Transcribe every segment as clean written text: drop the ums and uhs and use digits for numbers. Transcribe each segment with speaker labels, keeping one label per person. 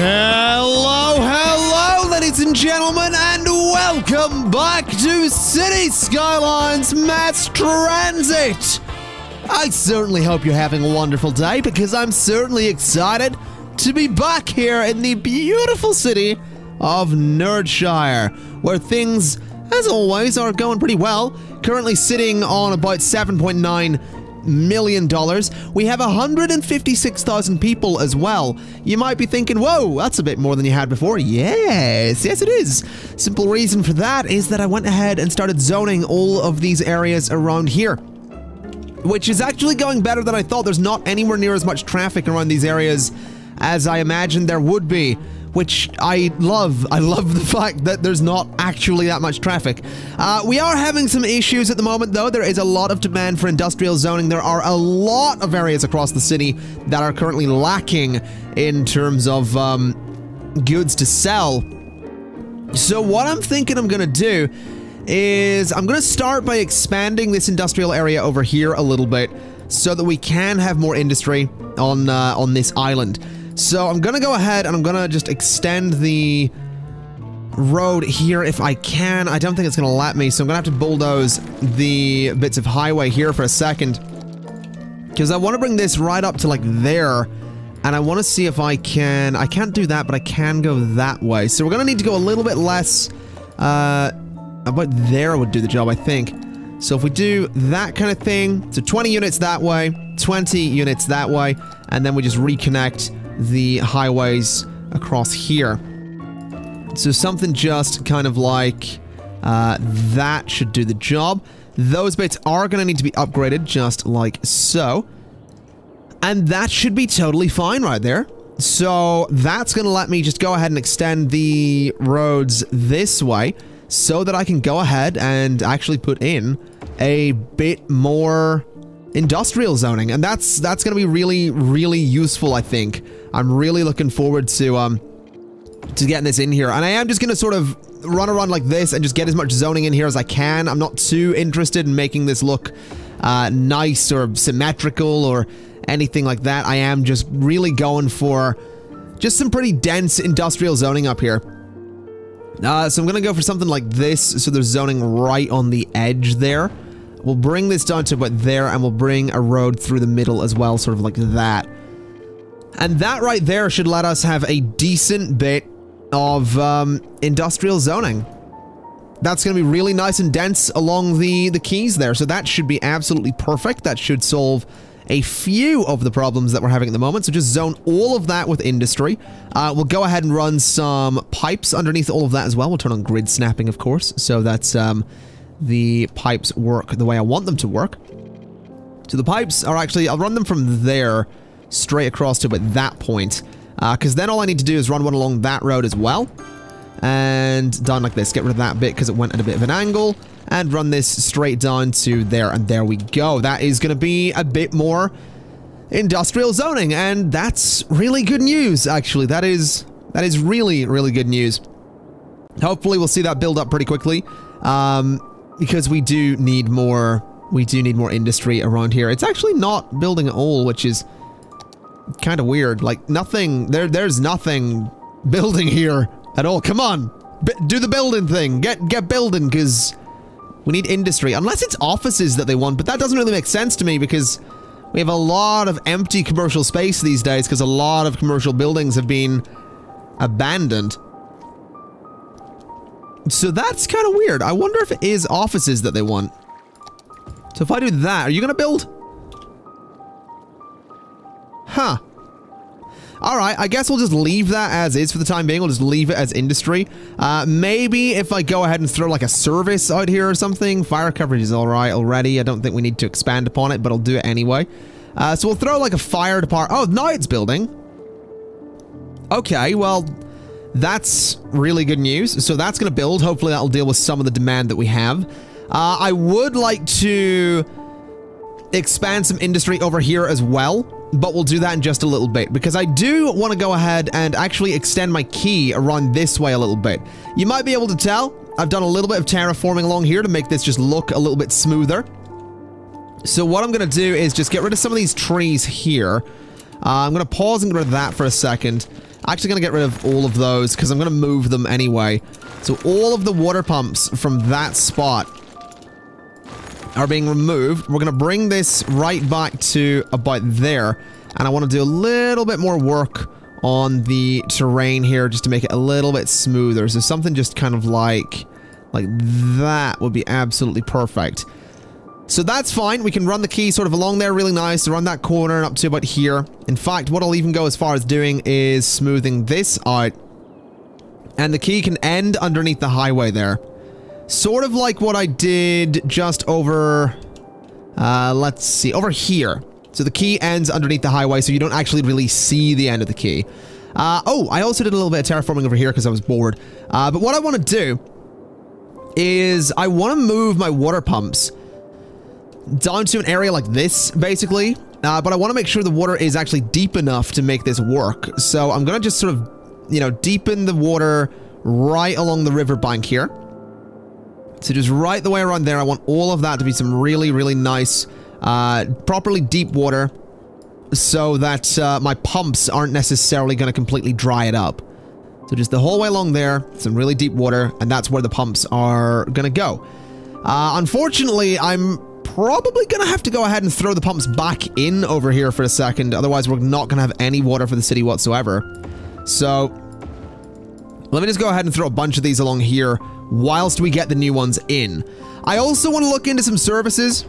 Speaker 1: Hello, ladies and gentlemen, and welcome back to City Skylines Mass Transit. I certainly hope you're having a wonderful day, because I'm certainly excited to be back here in the beautiful city of Nerdshire, where things, as always, are going pretty well. Currently sitting on about $7.9 million. We have 156,000 people as well. You might be thinking, whoa, that's a bit more than you had before. Yes, it is. Simple reason for that is that I went ahead and started zoning all of these areas around here, which is actually going better than I thought. There's not anywhere near as much traffic around these areas as I imagined there would be, which I love. I love the fact that there's not actually that much traffic. We are having some issues at the moment, though. There is a lot of demand for industrial zoning. There are a lot of areas across the city that are currently lacking in terms of goods to sell. So what I'm thinking I'm gonna do is I'm gonna start by expanding this industrial area over here a little bit so that we can have more industry on this island. So I'm gonna go ahead and I'm gonna just extend the road here if I can. I don't think it's gonna let me, so I'm gonna have to bulldoze the bits of highway here for a second, because I want to bring this right up to like there, and I want to see if I can't do that, but I can go that way. So we're gonna need to go a little bit less, about there would do the job, I think. So if we do that kind of thing, so 20 units that way, 20 units that way, and then we just reconnect the highways across here. So something just kind of like that should do the job. Those bits are going to need to be upgraded just like so. And that should be totally fine right there. So that's going to let me just go ahead and extend the roads this way so that I can go ahead and actually put in a bit more industrial zoning, and that's going to be really useful, I think. I'm really looking forward to getting this in here, and I am just going to sort of run around like this and just get as much zoning in here as I can. I'm not too interested in making this look nice or symmetrical or anything like that. I am just really going for just some pretty dense industrial zoning up here. So I'm going to go for something like this, so there's zoning right on the edge there. We'll bring this down to about there, and we'll bring a road through the middle as well, sort of like that. And that right there should let us have a decent bit of industrial zoning. That's going to be really nice and dense along the keys there, so that should be absolutely perfect. That should solve a few of the problems that we're having at the moment. So just zone all of that with industry. We'll go ahead and run some pipes underneath all of that as well. We'll turn on grid snapping, of course, so that's the pipes work the way I want them to work. So the pipes are actually, I'll run them from there straight across to about that point, because then all I need to do is run one along that road as well, and down like this. Get rid of that bit because it went at a bit of an angle, and run this straight down to there, and there we go. That is going to be a bit more industrial zoning, and that's really good news, actually. That is really good news. Hopefully we'll see that build up pretty quickly, because we do need more industry around here. It's actually not building at all, which is kind of weird. Like, nothing, there's nothing building here at all. Come on, do the building thing. Get building, because we need industry. Unless it's offices that they want, but that doesn't really make sense to me, because we have a lot of empty commercial space these days, because a lot of commercial buildings have been abandoned. So that's kind of weird. I wonder if it is offices that they want. So if I do that, are you gonna build? Huh. Alright, I guess we'll just leave that as is for the time being. We'll just leave it as industry. Maybe if I go ahead and throw like a service out here or something. Fire coverage is alright already. I don't think we need to expand upon it, but I'll do it anyway. So we'll throw like a fire department. Oh, now it's building. Okay, well, that's really good news. So that's going to build. Hopefully that'll deal with some of the demand that we have. I would like to expand some industry over here as well, but we'll do that in just a little bit, because I do want to go ahead and actually extend my key around this way a little bit. You might be able to tell I've done a little bit of terraforming along here to make this just look a little bit smoother. So what I'm going to do is just get rid of some of these trees here. I'm going to pause and get rid of that for a second. Actually going to get rid of all of those because I'm going to move them anyway. So all of the water pumps from that spot are being removed. We're going to bring this right back to about there. And I want to do a little bit more work on the terrain here just to make it a little bit smoother. So something just kind of like that would be absolutely perfect. So that's fine. We can run the key sort of along there really nice, around that corner and up to about here. In fact, what I'll even go as far as doing is smoothing this out. And the key can end underneath the highway there. Sort of like what I did just over, let's see, over here. So the key ends underneath the highway, so you don't actually really see the end of the key. Oh, I also did a little bit of terraforming over here because I was bored. But what I want to do is I want to move my water pumps down to an area like this, basically. But I want to make sure the water is actually deep enough to make this work. So I'm going to just sort of, you know, deepen the water right along the riverbank here. So just right the way around there, I want all of that to be some really, really nice, properly deep water so that my pumps aren't necessarily going to completely dry it up. So just the whole way along there, some really deep water, and that's where the pumps are going to go. Unfortunately, I'm probably going to have to go ahead and throw the pumps back in over here for a second. Otherwise, we're not going to have any water for the city whatsoever. So let me just go ahead and throw a bunch of these along here whilst we get the new ones in. I also want to look into some services.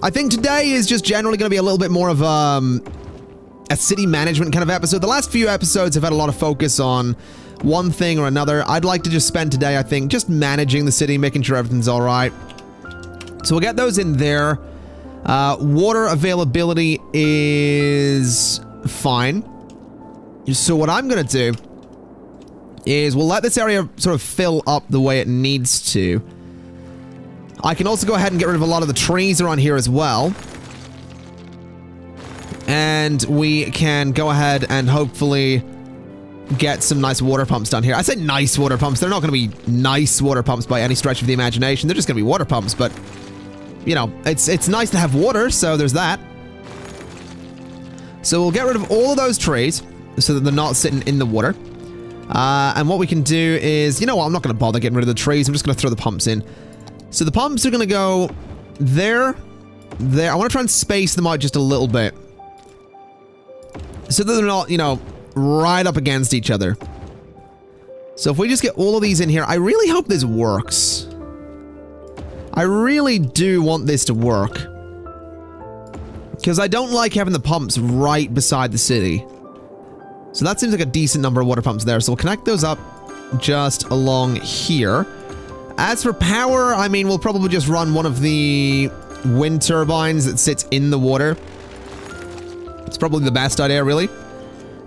Speaker 1: I think today is just generally going to be a little bit more of a city management kind of episode. The last few episodes have had a lot of focus on one thing or another. I'd like to just spend today, I think, just managing the city, making sure everything's all right. So we'll get those in there. Water availability is fine. So what I'm going to do is we'll let this area sort of fill up the way it needs to. I can also go ahead and get rid of a lot of the trees around here as well. And we can go ahead and hopefully get some nice water pumps down here. I say nice water pumps. They're not going to be nice water pumps by any stretch of the imagination. They're just going to be water pumps, but, you know, it's nice to have water, so there's that. So we'll get rid of all of those trees so that they're not sitting in the water. And what we can do is, you know what, I'm not going to bother getting rid of the trees. I'm just going to throw the pumps in. So the pumps are going to go there, there. I want to try and space them out just a little bit so that they're not, you know, right up against each other. So if we just get all of these in here, I really hope this works. I really do want this to work, because I don't like having the pumps right beside the city. So that seems like a decent number of water pumps there. So we'll connect those up just along here. As for power, I mean, we'll probably just run one of the wind turbines that sits in the water. It's probably the best idea, really.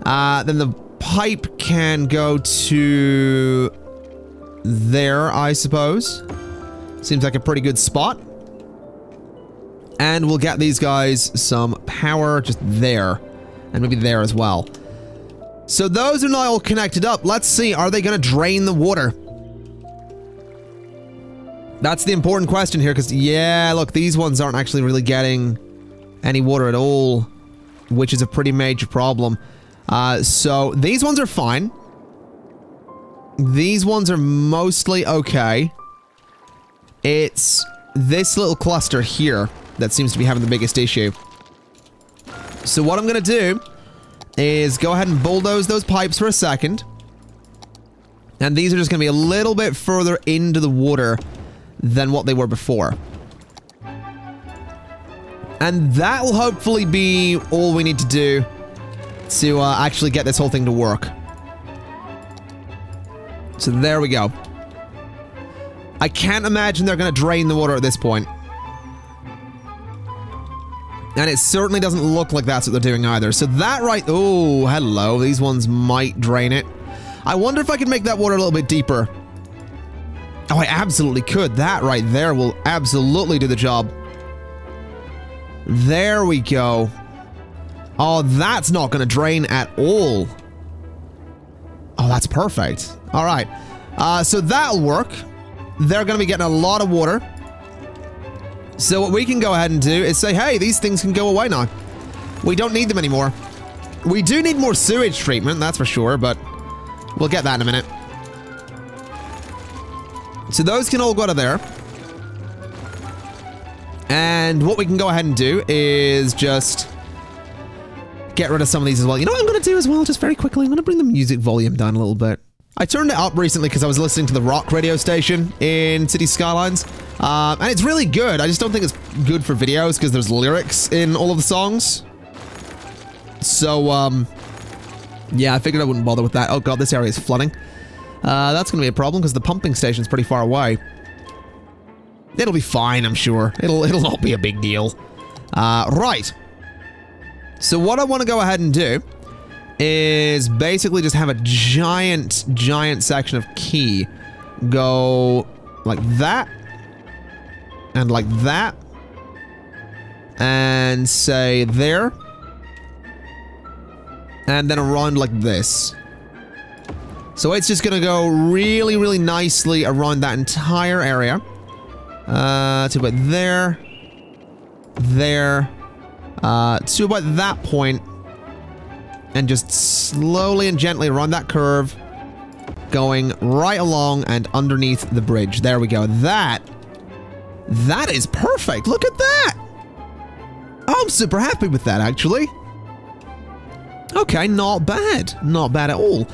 Speaker 1: Then the pipe can go to there, I suppose. Seems like a pretty good spot. And we'll get these guys some power just there. And maybe there as well. So those are now all connected up. Let's see, are they going to drain the water? That's the important question here, because, yeah, look, these ones aren't actually really getting any water at all, which is a pretty major problem. So these ones are fine. These ones are mostly okay. It's this little cluster here that seems to be having the biggest issue. So what I'm going to do is go ahead and bulldoze those pipes for a second. And these are just going to be a little bit further into the water than what they were before. And that will hopefully be all we need to do to actually get this whole thing to work. So there we go. I can't imagine they're going to drain the water at this point. And it certainly doesn't look like that's what they're doing either. So that right... Oh, hello. These ones might drain it. I wonder if I could make that water a little bit deeper. Oh, I absolutely could. That right there will absolutely do the job. There we go. Oh, that's not going to drain at all. Oh, that's perfect. All right. So that'll work. They're going to be getting a lot of water. So what we can go ahead and do is say, hey, these things can go away now. We don't need them anymore. We do need more sewage treatment, that's for sure, but we'll get that in a minute. So those can all go out of there. And what we can go ahead and do is just get rid of some of these as well. You know what I'm going to do as well, just very quickly? I'm going to bring the music volume down a little bit. I turned it up recently because I was listening to the rock radio station in City Skylines. And it's really good. I just don't think it's good for videos because there's lyrics in all of the songs. So, yeah, I figured I wouldn't bother with that. Oh god, this area is flooding. That's going to be a problem because the pumping station's pretty far away. It'll be fine, I'm sure. It'll not be a big deal. Right. So what I want to go ahead and do is basically just have a giant section of key go like that and like that and say there and then around like this. So it's just gonna go really nicely around that entire area. To about there, to about that point, and just slowly and gently around that curve, going right along and underneath the bridge. There we go. That is perfect. Look at that. I'm super happy with that, actually. Okay, not bad. Not bad at all.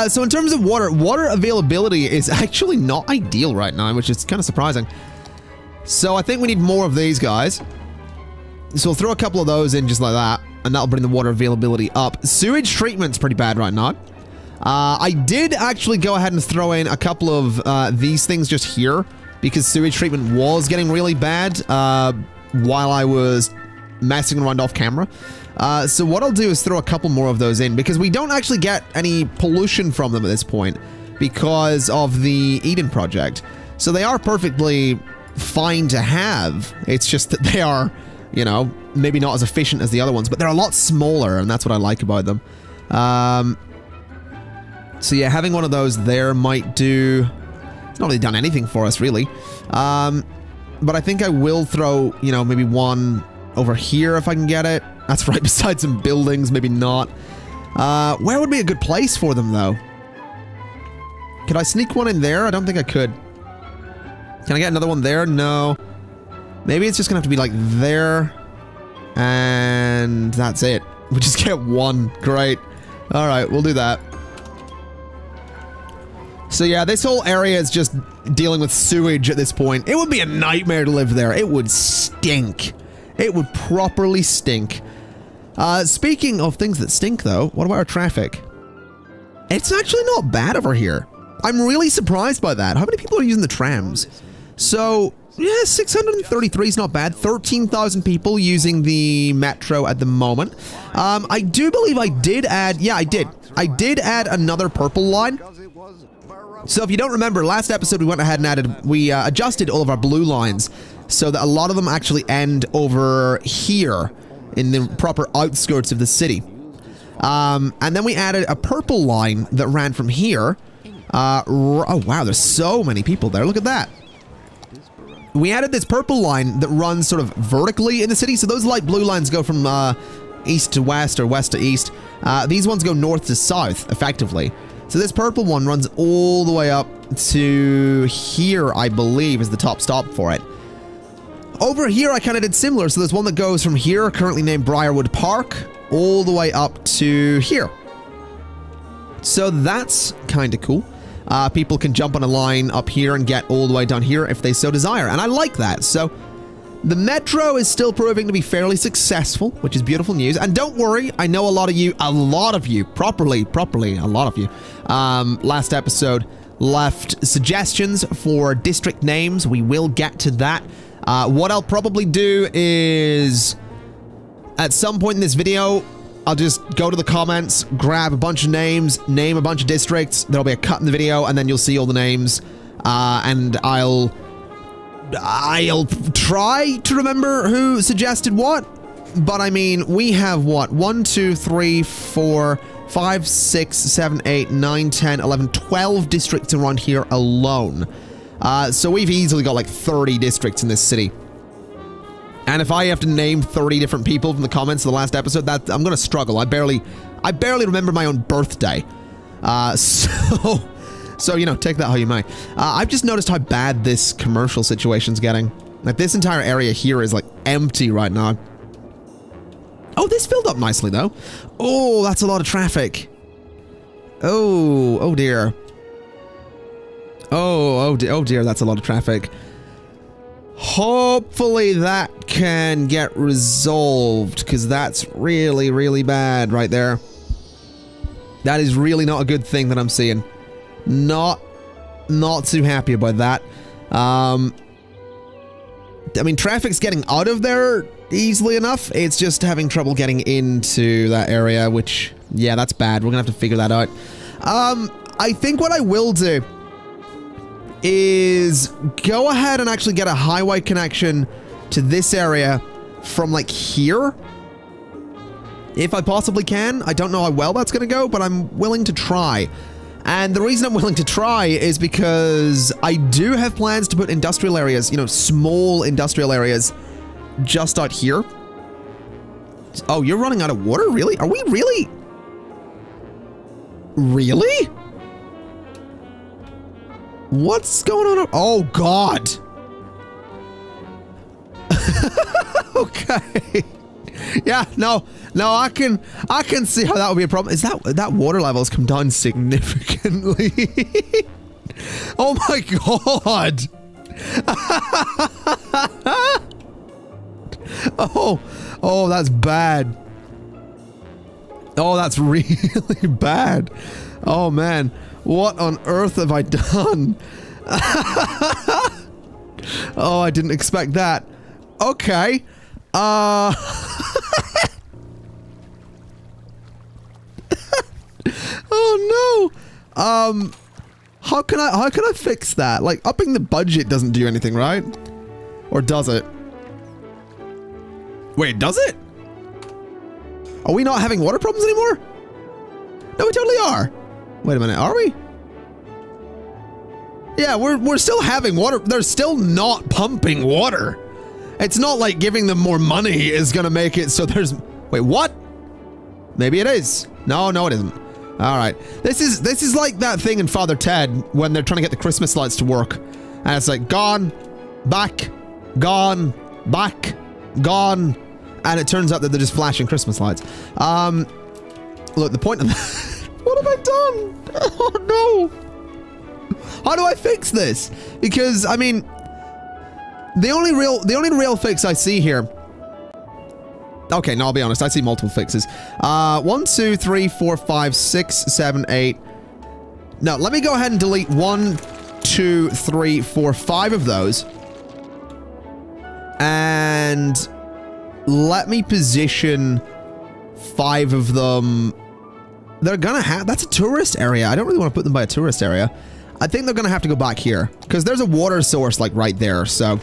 Speaker 1: So in terms of water availability is actually not ideal right now, which is kind of surprising. So I think we need more of these guys. So we'll throw a couple of those in just like that, and that'll bring the water availability up. Sewage treatment's pretty bad right now. I did actually go ahead and throw in a couple of these things just here, because sewage treatment was getting really bad while I was messing around off camera. So what I'll do is throw a couple more of those in, because we don't actually get any pollution from them at this point because of the Eden project. So they are perfectly fine to have. It's just that they are, you know, maybe not as efficient as the other ones, but they're a lot smaller, and that's what I like about them. So yeah, having one of those there might do... It's not really done anything for us, really. But I think I will throw, you know, maybe one over here if I can get it. That's right beside some buildings, maybe not. Where would be a good place for them, though? Could I sneak one in there? I don't think I could. Can I get another one there? No. Maybe it's just gonna have to be like there. And that's it. We just get one. Great. Alright, we'll do that. So yeah, this whole area is just dealing with sewage at this point. It would be a nightmare to live there. It would stink. It would properly stink. Speaking of things that stink, though, what about our traffic? It's actually not bad over here. I'm really surprised by that. How many people are using the trams? So, yeah, 633 is not bad. 13,000 people using the metro at the moment. I do believe I did add... Yeah, I did. I did add another purple line. So if you don't remember, last episode we went ahead and we adjusted all of our blue lines so that a lot of them actually end over here in the proper outskirts of the city. And then we added a purple line that ran from here. Oh wow, there's so many people there. Look at that. We added this purple line that runs sort of vertically in the city. So those light blue lines go from east to west or west to east. These ones go north to south, effectively. So this purple one runs all the way up to here, I believe, is the top stop for it. Over here, I kind of did similar. So there's one that goes from here, currently named Briarwood Park, all the way up to here. So that's kind of cool. People can jump on a line up here and get all the way down here if they so desire. And I like that. So the metro is still proving to be fairly successful, which is beautiful news. And don't worry, I know a lot of you, properly, a lot of you, last episode left suggestions for district names. We will get to that. What I'll probably do is, at some point in this video, I'll just go to the comments, grab a bunch of names, name a bunch of districts. There'll be a cut in the video, and then you'll see all the names. And I'll try to remember who suggested what. But I mean, we have what? 1, 2, 3, 4, 5, 6, 7, 8, 9, 10, 11, 12 districts around here alone. So we've easily got like 30 districts in this city. And if I have to name 30 different people from the comments of the last episode, that I'm gonna struggle. I barely remember my own birthday. So, you know, take that how you may. I've just noticed how bad this commercial situation's getting. Like, this entire area here is, like, empty right now. Oh, this filled up nicely, though. Oh, that's a lot of traffic. Oh dear. Oh dear, that's a lot of traffic. Hopefully that can get resolved, because that's really, really bad right there. That is really not a good thing that I'm seeing. Not too happy about that. I mean, traffic's getting out of there easily enough. It's just having trouble getting into that area, which, yeah, that's bad. We're gonna have to figure that out. I think what I will do is go ahead and actually get a highway connection to this area from, like, here. If I possibly can. I don't know how well that's gonna go, but I'm willing to try. And the reason I'm willing to try is because I do have plans to put industrial areas, you know, small industrial areas just out here. Oh, you're running out of water? Really? Are we really? Really? What's going on? Oh, God. Okay. Yeah, no, I can see how that would be a problem. Is that water level has come down significantly? Oh my God. Oh, that's bad. Oh, that's really bad. Oh man, what on earth have I done? Oh, I didn't expect that. Okay. Oh no. How can I fix that? Like, upping the budget doesn't do anything, right? Or does it? Wait, does it? Are we not having water problems anymore? No, we totally are. Wait a minute, are we? Yeah, we're still having water. They're still not pumping water. It's not like giving them more money is gonna make it so there's... Wait, what? Maybe it is. No, it isn't. All right. This is like that thing in Father Ted when they're trying to get the Christmas lights to work. And it's like, gone, back, gone, back, gone. And it turns out that they're just flashing Christmas lights. Look, the point of that... What have I done? Oh, no. How do I fix this? Because, I mean... The only real fix I see here... Okay, no, I'll be honest. I see multiple fixes. 1, 2, 3, 4, 5, 6, 7, 8... No, let me go ahead and delete 1, 2, 3, 4, 5 of those. And... let me position 5 of them... They're gonna have... That's a tourist area. I don't really want to put them by a tourist area. I think they're gonna have to go back here. Because there's a water source, like, right there, so...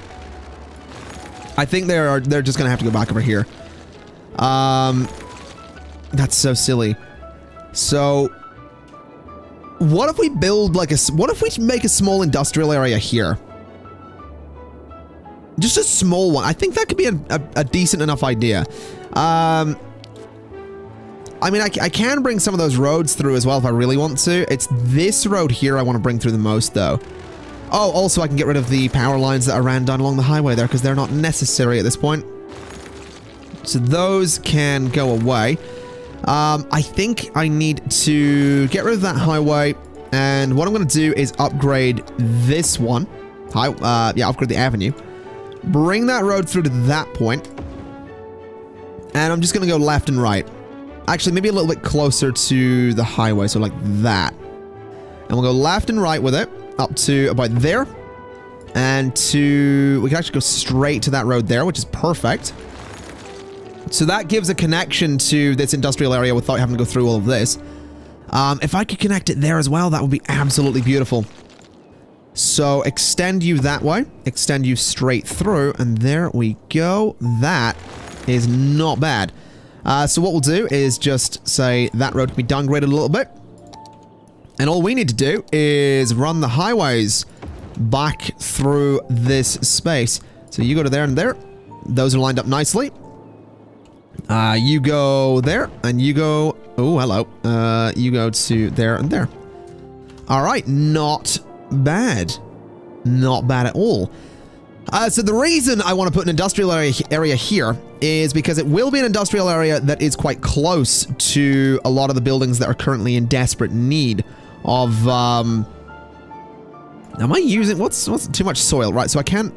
Speaker 1: I think they're just gonna have to go back over here. That's so silly. So... What if we build, like, what if we make a small industrial area here? Just a small one. I think that could be a decent enough idea. I mean, I can bring some of those roads through as well if I really want to. It's this road here I want to bring through the most, though. Oh, also I can get rid of the power lines that I ran down along the highway there, because they're not necessary at this point. So those can go away. I think I need to get rid of that highway, and what I'm going to do is upgrade this one. Yeah, upgrade the avenue. Bring that road through to that point. And I'm just going to go left and right. Actually, maybe a little bit closer to the highway, so like that. And we'll go left and right with it, up to about there. And we can actually go straight to that road there, which is perfect. So that gives a connection to this industrial area without having to go through all of this. If I could connect it there as well, that would be absolutely beautiful. So extend you that way, extend you straight through, and there we go. That is not bad. So what we'll do is just say that road can be downgraded a little bit. And all we need to do is run the highways back through this space. So you go to there and there. Those are lined up nicely. You go there, and you go... Oh, hello. You go to there and there. All right, not bad. Not bad at all. So the reason I want to put an industrial area here is because it will be an industrial area that is quite close to a lot of the buildings that are currently in desperate need of... Am I using... What's too much soil? Right, so I can't...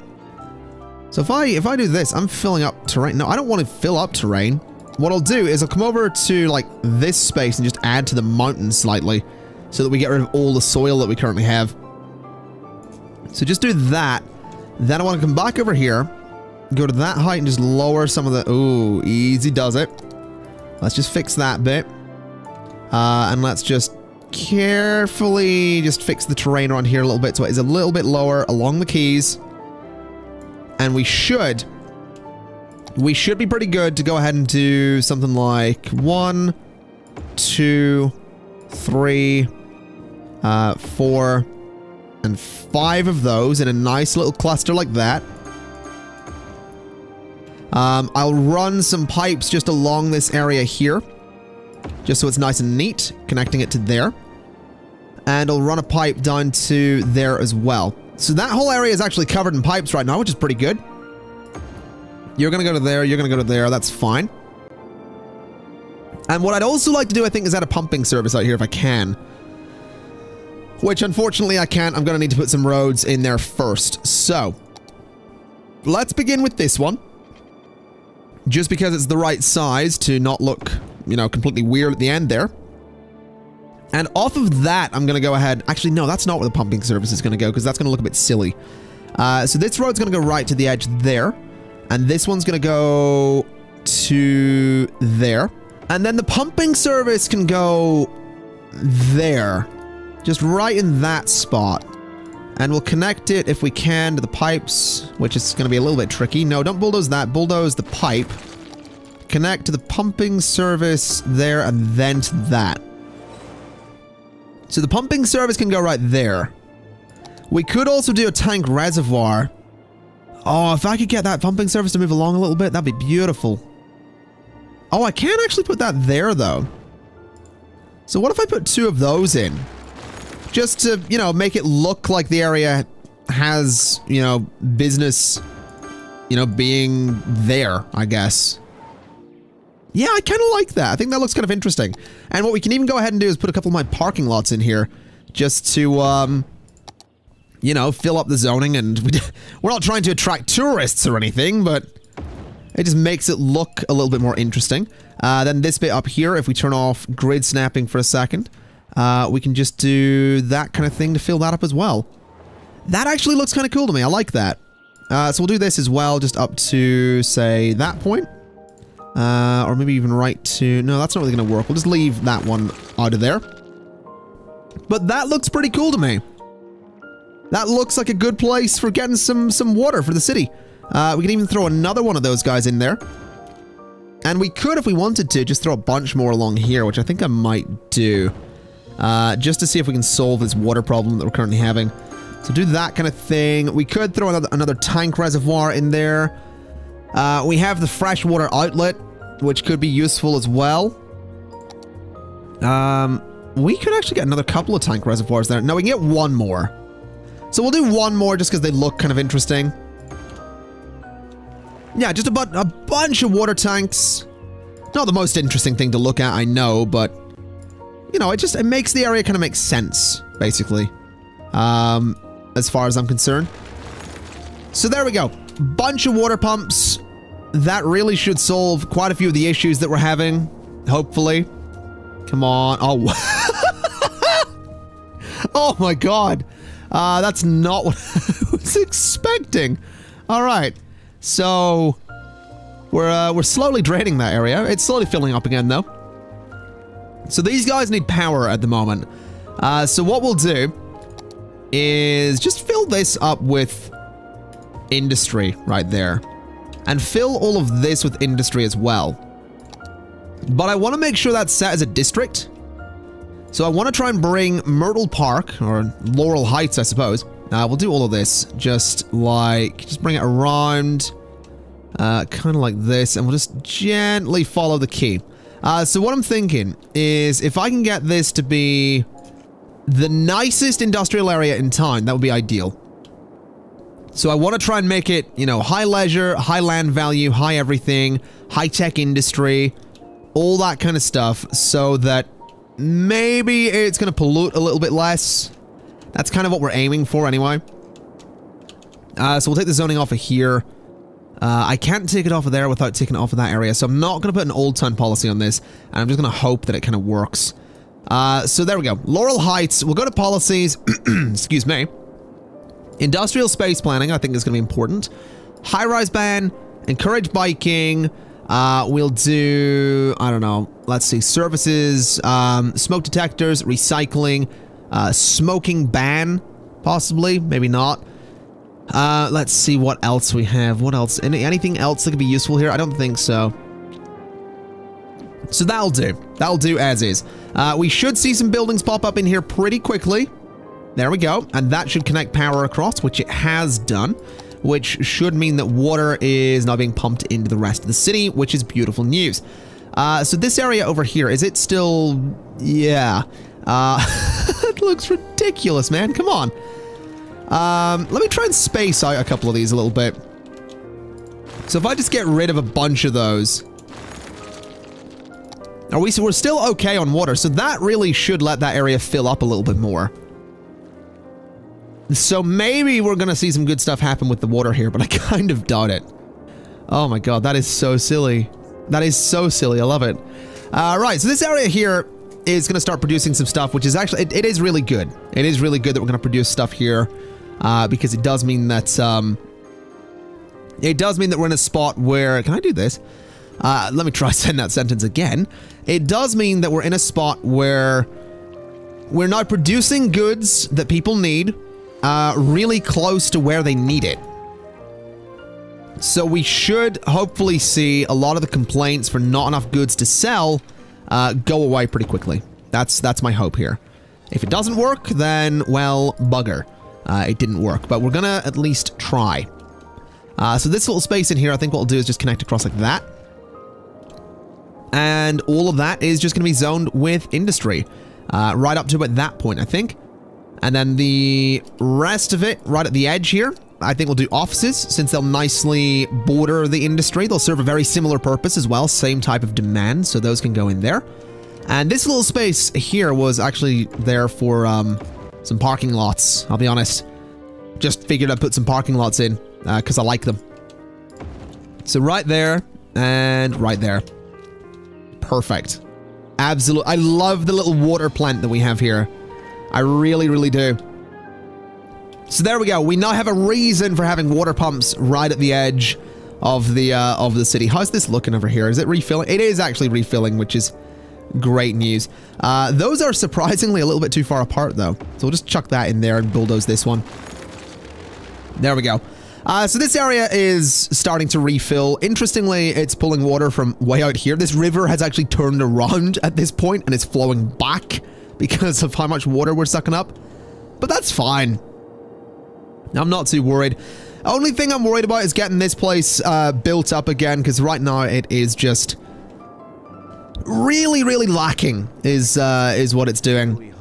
Speaker 1: So if I do this, I'm filling up terrain. No, I don't want to fill up terrain. What I'll do is I'll come over to, like, this space and just add to the mountain slightly so that we get rid of all the soil that we currently have. So just do that. Then I want to come back over here, go to that height and just lower some of the... Ooh, easy does it. Let's just fix that bit. And let's just carefully just fix the terrain around here a little bit so it is a little bit lower along the keys. And we should be pretty good to go ahead and do something like 1, 2, 3, 4, and 5 of those in a nice little cluster like that. I'll run some pipes just along this area here, just so it's nice and neat, connecting it to there. And I'll run a pipe down to there as well. So that whole area is actually covered in pipes right now, which is pretty good. You're gonna go to there, you're gonna go to there, that's fine. And what I'd also like to do, I think, is add a pumping service out here if I can. Which, unfortunately, I can't. I'm gonna need to put some roads in there first. So, let's begin with this one. Just because it's the right size to not look, you know, completely weird at the end there. And off of that, I'm going to go ahead... Actually, no, that's not where the pumping service is going to go, because that's going to look a bit silly. So this road's going to go right to the edge there. And this one's going to go to there. And then the pumping service can go there. Just right in that spot. And we'll connect it, if we can, to the pipes, which is going to be a little bit tricky. No, don't bulldoze that. Bulldoze the pipe. Connect to the pumping service there, and then to that. So the pumping service can go right there. We could also do a tank reservoir. Oh, if I could get that pumping service to move along a little bit, that'd be beautiful. Oh, I can actually put that there, though. So what if I put 2 of those in? Just to, you know, make it look like the area has, you know, business, you know, being there, I guess. Yeah, I kind of like that. I think that looks kind of interesting. And what we can even go ahead and do is put a couple of my parking lots in here just to, you know, fill up the zoning. And we're not trying to attract tourists or anything, but it just makes it look a little bit more interesting. Then this bit up here, if we turn off grid snapping for a second, we can just do that kind of thing to fill that up as well. That actually looks kind of cool to me. I like that. So we'll do this as well, just up to, say, that point. Or maybe even right to... No, that's not really going to work. We'll just leave that one out of there. But that looks pretty cool to me. That looks like a good place for getting some water for the city. We can even throw another one of those guys in there. And we could, if we wanted to, just throw a bunch more along here, which I think I might do. Just to see if we can solve this water problem that we're currently having. So do that kind of thing. We could throw another tank reservoir in there. We have the freshwater outlet, which could be useful as well. We could actually get another couple of tank reservoirs there. No, we can get one more. So we'll do one more just because they look kind of interesting. Yeah, just about a bunch of water tanks. Not the most interesting thing to look at, I know, but you know, it makes the area kind of make sense, basically. As far as I'm concerned. So there we go. Bunch of water pumps. That really should solve quite a few of the issues that we're having. Hopefully. Come on. Oh. Oh my god. That's not what I was expecting. Alright. So we're slowly draining that area. It's slowly filling up again though. So these guys need power at the moment. So what we'll do is just fill this up with industry right there. And fill all of this with industry as well. But I want to make sure that's set as a district. So I want to try and bring Myrtle Park, or Laurel Heights, I suppose. We'll do all of this, just bring it around. Kind of like this, and we'll just gently follow the key. So what I'm thinking is if I can get this to be the nicest industrial area in town, that would be ideal. So I want to try and make it, you know, high leisure, high land value, high everything, high-tech industry, all that kind of stuff, so that maybe it's going to pollute a little bit less. That's kind of what we're aiming for anyway. So we'll take the zoning off of here. I can't take it off of there without taking it off of that area, so I'm not going to put an old town policy on this, and I'm just going to hope that it kind of works. So there we go. Laurel Heights, we'll go to policies, excuse me. Industrial space planning, I think is going to be important. High-rise ban, encourage biking, we'll do, I don't know, let's see, services, smoke detectors, recycling, smoking ban, possibly, maybe not. Let's see what else we have. What else? Anything else that could be useful here? I don't think so. So that'll do. That'll do as is. We should see some buildings pop up in here pretty quickly. There we go. And that should connect power across, which it has done, which should mean that water is now being pumped into the rest of the city, which is beautiful news. So this area over here, is it still... Yeah. It looks ridiculous, man. Come on. Let me try and space out a couple of these a little bit. So if I just get rid of a bunch of those... We're still okay on water, so that really should let that area fill up a little bit more. So maybe we're gonna see some good stuff happen with the water here, but I kind of doubt it. Oh my god, that is so silly. That is so silly, I love it. Right, so this area here is gonna start producing some stuff, which is actually, it is really good. It is really good that we're gonna produce stuff here, because it does mean that, we're in a spot where, can I do this? Let me try saying that sentence again. It does mean that we're in a spot where we're now producing goods that people need, really close to where they need it. So we should hopefully see a lot of the complaints for not enough goods to sell go away pretty quickly. That's my hope here. If it doesn't work, then, well, bugger. It didn't work, but we're gonna at least try. So this little space in here, I think what we'll do is just connect across like that. And all of that is just gonna be zoned with industry. Right up to at that point, I think. And then the rest of it, right at the edge here, I think we'll do offices, since they'll nicely border the industry. They'll serve a very similar purpose as well, same type of demand, so those can go in there. And this little space here was actually there for some parking lots, I'll be honest. Just figured I'd put some parking lots in, because I like them. So right there, and right there. Perfect. Absolutely. I love the little water plant that we have here. I really, really do. So there we go. We now have a reason for having water pumps right at the edge of the city. How's this looking over here? Is it refilling? It is actually refilling, which is great news. Those are surprisingly a little bit too far apart, though. So we'll just chuck that in there and bulldoze this one. There we go. So this area is starting to refill. Interestingly, it's pulling water from way out here. This river has actually turned around at this point and it's flowing back because of how much water we're sucking up. But that's fine. I'm not too worried. Only thing I'm worried about is getting this place built up again, because right now it is just really, really lacking is what it's doing.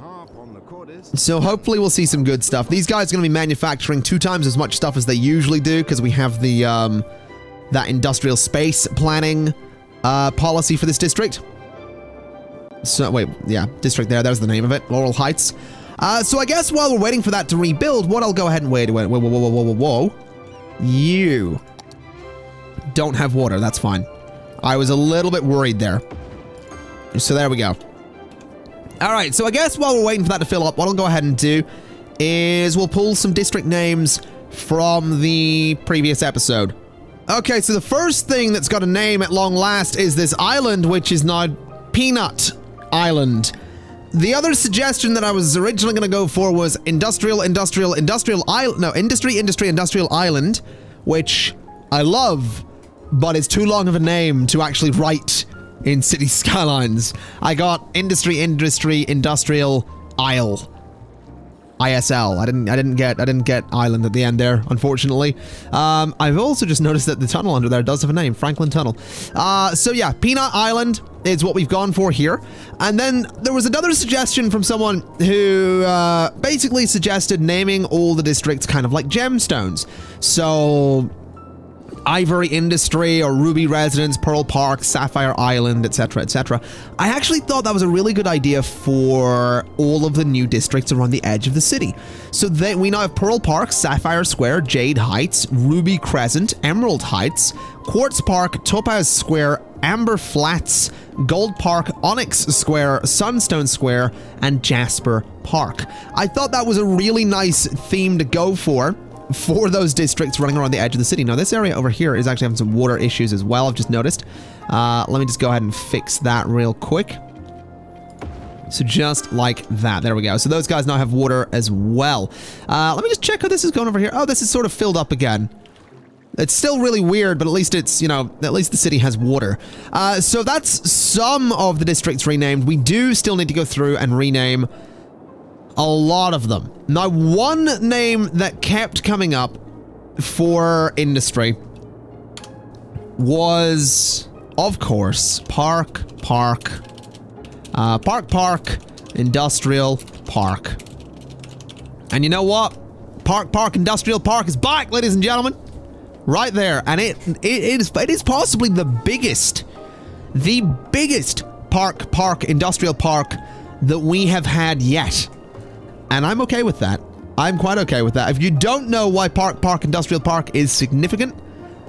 Speaker 1: So hopefully we'll see some good stuff. These guys are going to be manufacturing 2 times as much stuff as they usually do, because we have the that industrial space planning policy for this district. So wait, yeah, district there. There's the name of it, Laurel Heights. So I guess while we're waiting for that to rebuild, what I'll go ahead and wait. Whoa. You don't have water. That's fine. I was a little bit worried there. So there we go. All right. So I guess while we're waiting for that to fill up, what I'll go ahead and do is we'll pull some district names from the previous episode. Okay. So the first thing that's got a name at long last is this island, which is now Peanut Island. The other suggestion that I was originally going to go for was Industry Industrial Island, which I love, but it's too long of a name to actually write in City Skylines. I got Industrial Isle. ISL. I didn't get island at the end there, unfortunately. I've also just noticed that the tunnel under there does have a name, Franklin Tunnel. So yeah, Peanut Island is what we've gone for here. And then there was another suggestion from someone who basically suggested naming all the districts kind of like gemstones. So Ivory Industry or Ruby Residence, Pearl Park, Sapphire Island, etc., etc. I actually thought that was a really good idea for all of the new districts around the edge of the city. So we now have Pearl Park, Sapphire Square, Jade Heights, Ruby Crescent, Emerald Heights, Quartz Park, Topaz Square, Amber Flats, Gold Park, Onyx Square, Sunstone Square, and Jasper Park. I thought that was a really nice theme to go for those districts running around the edge of the city. Now, this area over here is actually having some water issues as well, I've just noticed. Let me just go ahead and fix that real quick. So just like that. There we go. So those guys now have water as well. Let me just check how this is going over here. Oh, this is sort of filled up again. It's still really weird, but at least it's, you know, at least the city has water. So that's some of the districts renamed. We do still need to go through and rename a lot of them. Now, one name that kept coming up for industry was, of course, Park, Industrial Park. And you know what? Park, Industrial Park is back, ladies and gentlemen. Right there. And it is possibly the biggest Park, Industrial Park that we have had yet. And I'm okay with that. I'm quite okay with that. If you don't know why Park, Industrial Park is significant,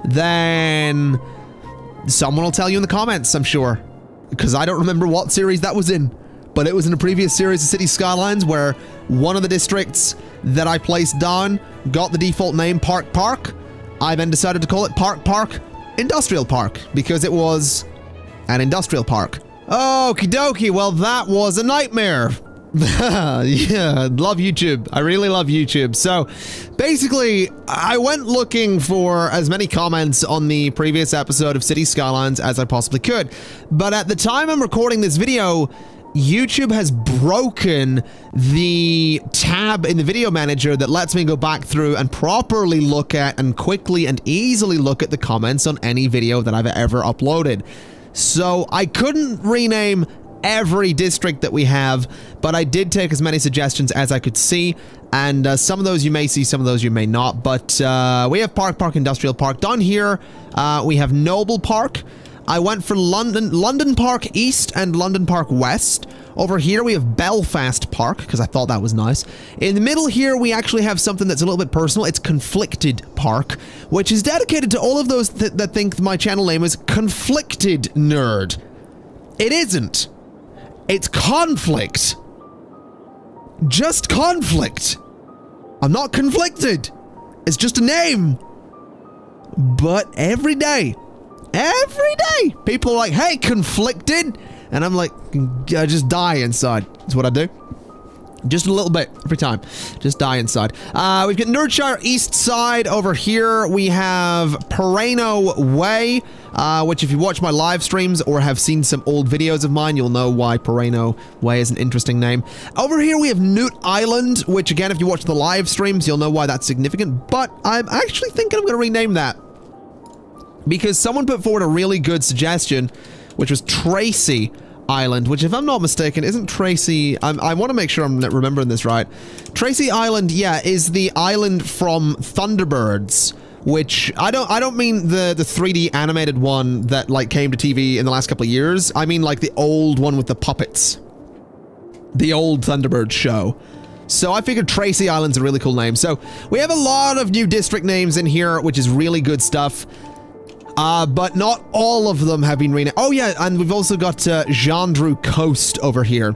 Speaker 1: then someone will tell you in the comments, I'm sure. Because I don't remember what series that was in. But it was in a previous series of City Skylines where one of the districts that I placed down got the default name Park. I then decided to call it Park, Industrial Park, because it was an industrial park. Okie dokie, well that was a nightmare. Yeah, love YouTube. I really love YouTube. So basically, I went looking for as many comments on the previous episode of City Skylines as I possibly could. But at the time I'm recording this video, YouTube has broken the tab in the video manager that lets me go back through and properly look at and quickly and easily look at the comments on any video that I've ever uploaded. So I couldn't rename every district that we have, but I did take as many suggestions as I could see, and some of those you may see, some of those you may not, but we have Park, Industrial Park. Down here, we have Noble Park. I went for London Park East and London Park West. Over here, we have Belfast Park, because I thought that was nice. In the middle here, we actually have something that's a little bit personal. It's Conflicted Park, which is dedicated to all of those that think my channel name is ConflictNerd. It isn't. It's conflict. Just conflict. I'm not conflicted. It's just a name. But every day, people are like, hey, conflicted. And I'm like, I just die inside. That's what I do. Just a little bit every time. Just die inside. We've got Nerdshire East Side over here. We have Pereno Way, which if you watch my live streams or have seen some old videos of mine, you'll know why Pereno Way is an interesting name. Over here we have Newt Island, which again, if you watch the live streams, you'll know why that's significant. But I'm actually thinking I'm going to rename that, because someone put forward a really good suggestion, which was Tracy Island, which if I'm not mistaken, isn't Tracy... I want to make sure I'm remembering this right. Tracy Island, yeah, is the island from Thunderbirds, which I don't mean the 3D animated one that like came to TV in the last couple of years. I mean like the old one with the puppets. The old Thunderbirds show. So I figured Tracy Island's a really cool name. So we have a lot of new district names in here, which is really good stuff. But not all of them have been renamed. Oh yeah, and we've also got Gendru Coast over here,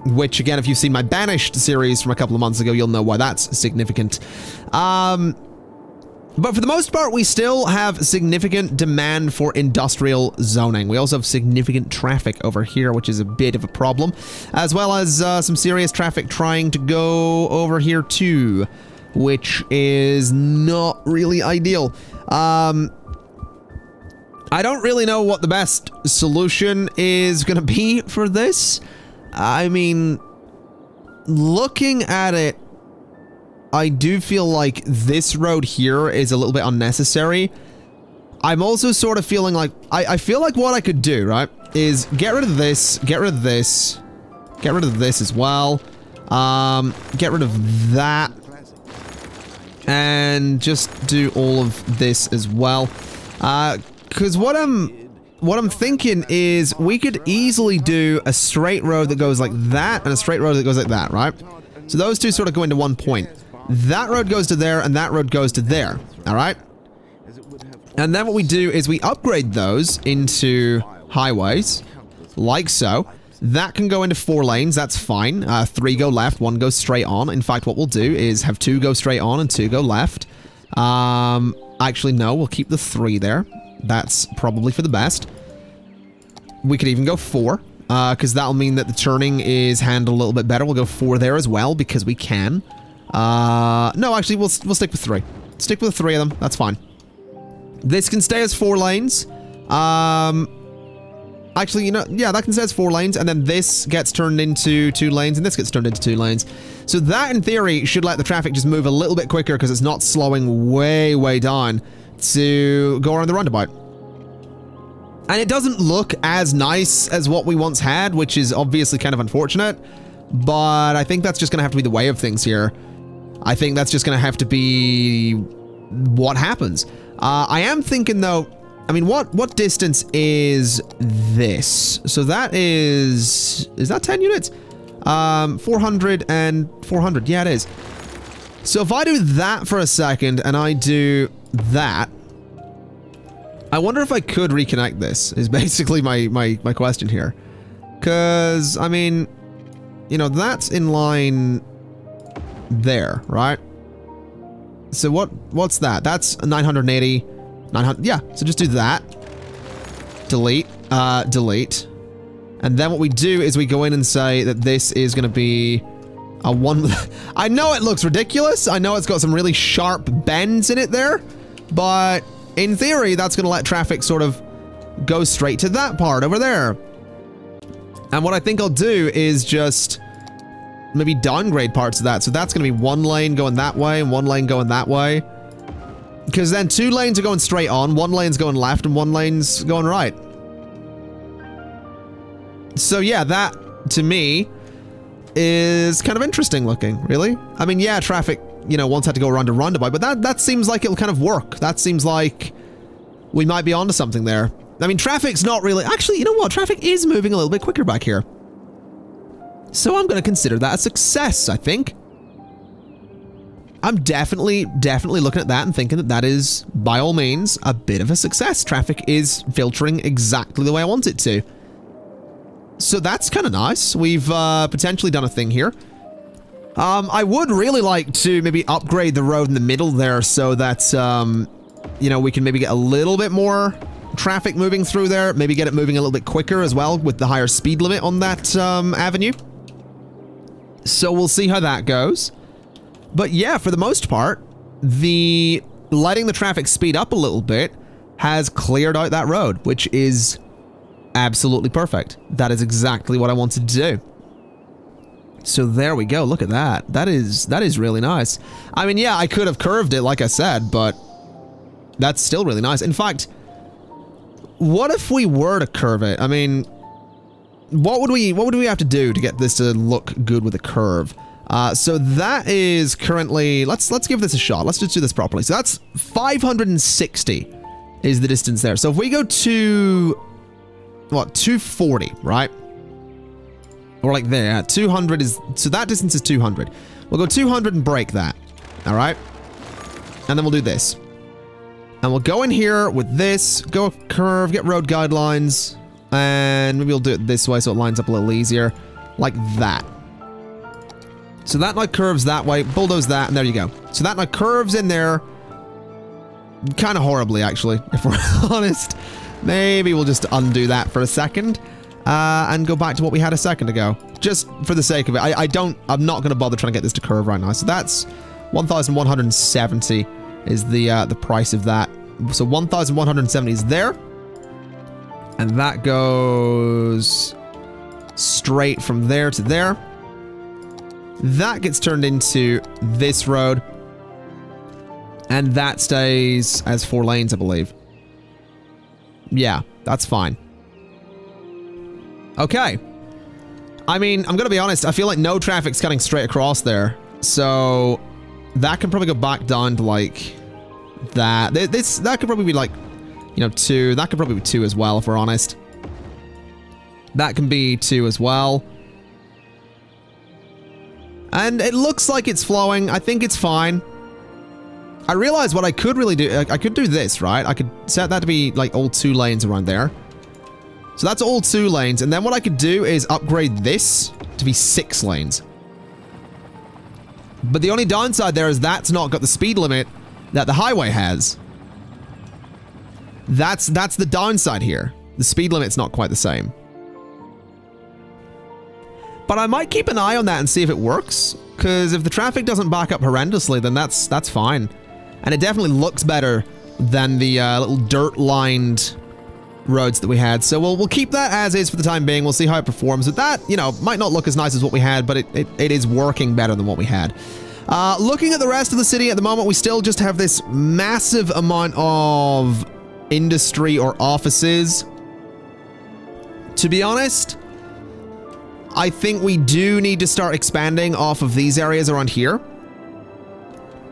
Speaker 1: which again, if you've seen my Banished series from a couple of months ago, you'll know why that's significant. But for the most part, we still have significant demand for industrial zoning. We also have significant traffic over here, which is a bit of a problem, as well as some serious traffic trying to go over here too, which is not really ideal. I don't really know what the best solution is going to be for this. I mean, looking at it, I do feel like this road here is a little bit unnecessary. I'm also sort of feeling like, I feel like what I could do, right, is get rid of this, get rid of this, get rid of this as well, get rid of that, and just do all of this as well. Because what I'm thinking is we could easily do a straight road that goes like that and a straight road that goes like that, right? So those two sort of go into one point. That road goes to there and that road goes to there, all right? And then what we do is we upgrade those into highways, like so. That can go into 4 lanes, that's fine. 3 go left, 1 goes straight on. In fact, what we'll do is have 2 go straight on and 2 go left. Actually, no, we'll keep the 3 there. That's probably for the best. We could even go 4, because that'll mean that the turning is handled a little bit better. We'll go 4 there as well, because we can. No, actually, we'll stick with 3. Stick with the 3 of them, that's fine. This can stay as 4 lanes. Actually, you know, yeah, that can stay as 4 lanes, and then this gets turned into 2 lanes, and this gets turned into 2 lanes. So that, in theory, should let the traffic just move a little bit quicker, because it's not slowing way, way down to go around the roundabout. And it doesn't look as nice as what we once had, which is obviously kind of unfortunate, but I think that's just going to have to be the way of things here. I think that's just going to have to be what happens. I am thinking, though, I mean, what distance is this? So that is that 10 units? 400 and 400. Yeah, it is. So if I do that for a second and I do that, I wonder if I could reconnect this, is basically my question here. Because, I mean, you know, that's in line there, right? So what's that? That's 980, 900, yeah, so just do that. Delete, delete. And then what we do is we go in and say that this is going to be a 1... I know it looks ridiculous. I know it's got some really sharp bends in it there. But in theory, that's going to let traffic sort of go straight to that part over there. And what I think I'll do is just maybe downgrade parts of that. So that's going to be 1 lane going that way and 1 lane going that way. Because then 2 lanes are going straight on, 1 lane's going left, and 1 lane's going right. So yeah, that, to me, is kind of interesting looking, really. I mean, yeah, traffic, you know, once had to go around a roundabout, but that seems like it'll kind of work. That seems like we might be onto something there. I mean, traffic's not really... Actually, you know what? Traffic is moving a little bit quicker back here. So I'm going to consider that a success, I think. I'm definitely looking at that and thinking that that is, by all means, a bit of a success. Traffic is filtering exactly the way I want it to. So that's kind of nice. We've potentially done a thing here. I would really like to maybe upgrade the road in the middle there so that, you know, we can maybe get a little bit more traffic moving through there. Maybe get it moving a little bit quicker as well with the higher speed limit on that avenue. So we'll see how that goes. But yeah, for the most part, the letting the traffic speed up a little bit has cleared out that road, which is absolutely perfect. That is exactly what I wanted to do. So there we go. Look at that. That is really nice. I mean, yeah, I could have curved it, like I said, but that's still really nice. In fact, what if we were to curve it? I mean, what would we have to do to get this to look good with a curve? So that is currently, let's give this a shot. Let's just do this properly. So that's 560 is the distance there. So if we go to, what, 240, right? Or like there, 200 is, so that distance is 200. We'll go 200 and break that, all right? And then we'll do this. And we'll go in here with this, go curve, get road guidelines, and maybe we'll do it this way so it lines up a little easier, like that. So that now curves that way, bulldoze that, and there you go. So that now curves in there, kind of horribly, actually, if we're honest. Maybe we'll just undo that for a second, and go back to what we had a second ago, just for the sake of it. I'm not going to bother trying to get this to curve right now. So that's 1,170 is the price of that. So 1,170 is there, and that goes straight from there to there. That gets turned into this road. And that stays as 4 lanes, I believe. Yeah, that's fine. Okay. I mean, I'm gonna be honest, I feel like no traffic's cutting straight across there. So that can probably go back down to like that. That could probably be like, you know, 2. That could probably be 2 as well, if we're honest. That can be 2 as well. And it looks like it's flowing. I think it's fine. I realize what I could really do. I could do this, right? I could set that to be like all 2 lanes around there. So that's all 2 lanes. And then what I could do is upgrade this to be 6 lanes. But the only downside there is that's not got the speed limit that the highway has. That's the downside here. The speed limit's not quite the same. But I might keep an eye on that and see if it works. Because if the traffic doesn't back up horrendously, then that's fine. And it definitely looks better than the little dirt-lined roads that we had. So we'll keep that as is for the time being. We'll see how it performs. But that, you know, might not look as nice as what we had, but it is working better than what we had. Looking at the rest of the city at the moment, we still just have this massive amount of industry or offices. To be honest, I think we do need to start expanding off of these areas around here.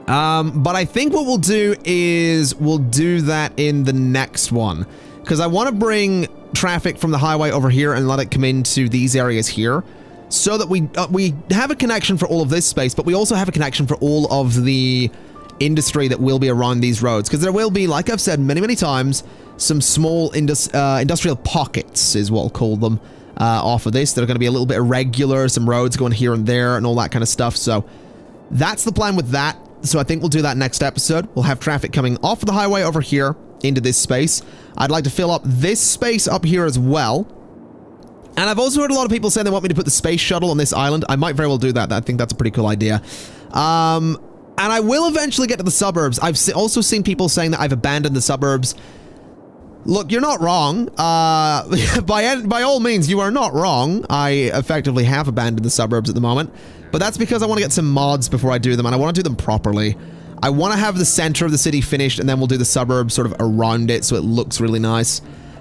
Speaker 1: But I think what we'll do is we'll do that in the next one. Because I want to bring traffic from the highway over here and let it come into these areas here. So that we have a connection for all of this space, but we also have a connection for all of the industry that will be around these roads. Because there will be, like I've said many, many times, some small industrial pockets is what we'll call them off of this. That are going to be a little bit irregular, some roads going here and there and all that kind of stuff. So that's the plan with that. So I think we'll do that next episode. We'll have traffic coming off of the highway over here into this space. I'd like to fill up this space up here as well. And I've also heard a lot of people say they want me to put the space shuttle on this island. I might very well do that. I think that's a pretty cool idea. And I will eventually get to the suburbs. I've also seen people saying that I've abandoned the suburbs. Look, you're not wrong. By all means, you are not wrong. I effectively have abandoned the suburbs at the moment. But that's because I want to get some mods before I do them, and I want to do them properly. I want to have the center of the city finished, and then we'll do the suburbs sort of around it so it looks really nice.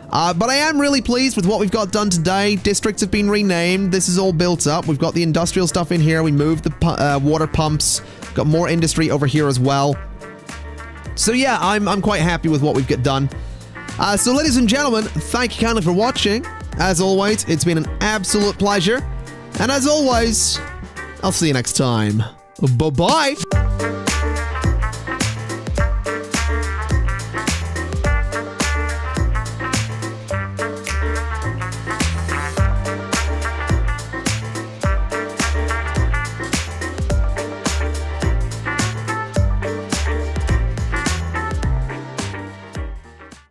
Speaker 1: But I am really pleased with what we've got done today. Districts have been renamed. This is all built up. We've got the industrial stuff in here. We moved the water pumps. Got more industry over here as well. So yeah, I'm quite happy with what we've got done. So ladies and gentlemen, thank you kindly for watching. As always, it's been an absolute pleasure. And as always, I'll see you next time. Bye-bye.